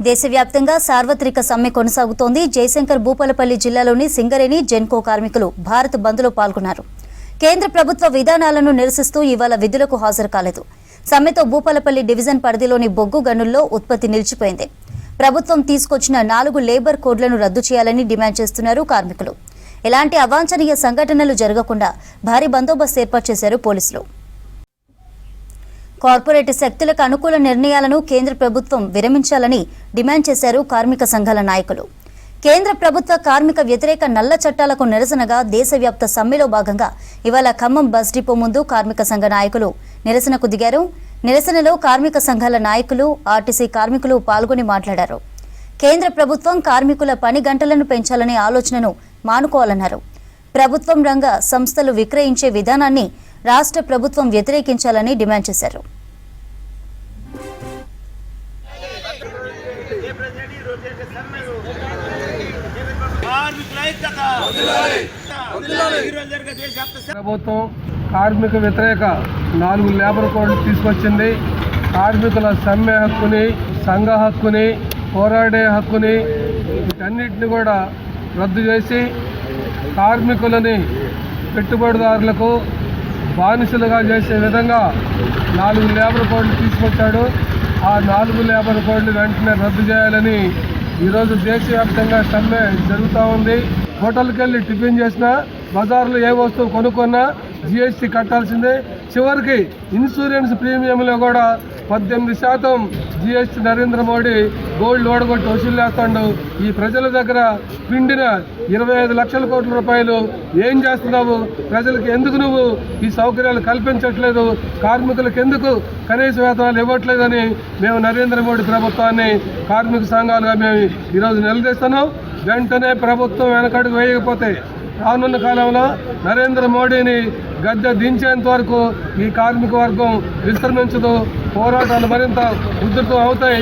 దేశవ్యాప్తంగా సార్వత్రిక సమ్మె కొనసాగుతోంది. జయశంకర్ భూపాలపల్లి జిల్లాలోని సింగరేణి జెన్కో కార్మికులు భారత్ బంద్లో పాల్గొన్నారు. కేంద్ర ప్రభుత్వ విధానాలను నిరసిస్తూ ఇవాళ విధులకు హాజరు కాలేదు. సమ్మెతో భూపాలపల్లి డివిజన్ పరిధిలోని బొగ్గు గనుల్లో ఉత్పత్తి నిలిచిపోయింది. ప్రభుత్వం తీసుకొచ్చిన 4 లేబర్ కోడ్లను రద్దు చేయాలని డిమాండ్ చేస్తున్నారు కార్మికులు. ఎలాంటి అవాంఛనీయ సంఘటనలు జరగకుండా భారీ బందోబస్తు ఏర్పాటు చేశారు పోలీసులు. కార్పొరేట్ శక్తులకు అనుకూల నిర్ణయాలను కేంద్ర ప్రభుత్వం విరమించాలని డిమాండ్ చేశారు కార్మిక సంఘాల నాయకులు. కేంద్ర ప్రభుత్వ కార్మిక వ్యతిరేక నల్ల చట్టాలకు నిరసనగా దేశవ్యాప్త సమ్మెలో భాగంగా ఇవాళ ఖమ్మం బస్ డిపో ముందు కార్మిక సంఘ నాయకులు నిరసనకు దిగారు. నిరసనలో కార్మిక సంఘాల నాయకులు, ఆర్టీసీ కార్మికులు పాల్గొని మాట్లాడారు. కేంద్ర ప్రభుత్వం కార్మికుల పని గంటలను పెంచాలనే ఆలోచనను మానుకోవాలన్నారు. ప్రభుత్వం రంగ సంస్థలు విక్రయించే విధానాన్ని రాష్ట్ర ప్రభుత్వం వ్యతిరేకించాలని డిమాండ్ చేశారు. ప్రభుత్వం కార్మిక వ్యతిరేక 4 లేబర్ కోడ్లు తీసుకొచ్చింది. కార్మికుల సమ్మె హక్కుని, సంఘ హక్కుని, పోరాడే హక్కుని వీటన్నిటిని కూడా రద్దు చేసి కార్మికులని పెట్టుబడిదారులకు బానిసలుగా చేసే విధంగా 4 లేబర్ కోడ్లు తీసుకొచ్చాడు. ఆ 4 లేబర్ కోడ్లు వెంటనే రద్దు చేయాలని ఈరోజు దేశవ్యాప్తంగా సమ్మె జరుగుతూ ఉంది. హోటల్కి వెళ్ళి టిఫిన్ చేసినా, బజార్లో ఏ వస్తువు కొనుక్కున్నా జిఎస్టీ కట్టాల్సిందే. చివరికి ఇన్సూరెన్స్ ప్రీమియంలో కూడా 18% జిఎస్టీ నరేంద్ర మోడీ గోల్డ్ ఓడగొట్టి వసూలు చేస్తాడు. ఈ ప్రజల దగ్గర పిండిన 25 లక్షల కోట్ల రూపాయలు ఏం చేస్తున్నావు? ప్రజలకు ఎందుకు నువ్వు ఈ సౌకర్యాలు కల్పించట్లేదు? కార్మికులకు ఎందుకు కనీస వేతనాలు ఇవ్వట్లేదని మేము నరేంద్ర మోడీ ప్రభుత్వాన్ని కార్మిక సంఘాలుగా మేము ఈరోజు నిలదీస్తున్నాం. వెంటనే ప్రభుత్వం వెనకడుగు వేయకపోతే రానున్న కాలంలో నరేంద్ర మోడీని గద్దె దించేంత వరకు ఈ కార్మిక వర్గం విశ్రమించదు. పోరాటాలు మరింత ఉధృతం అవుతాయి.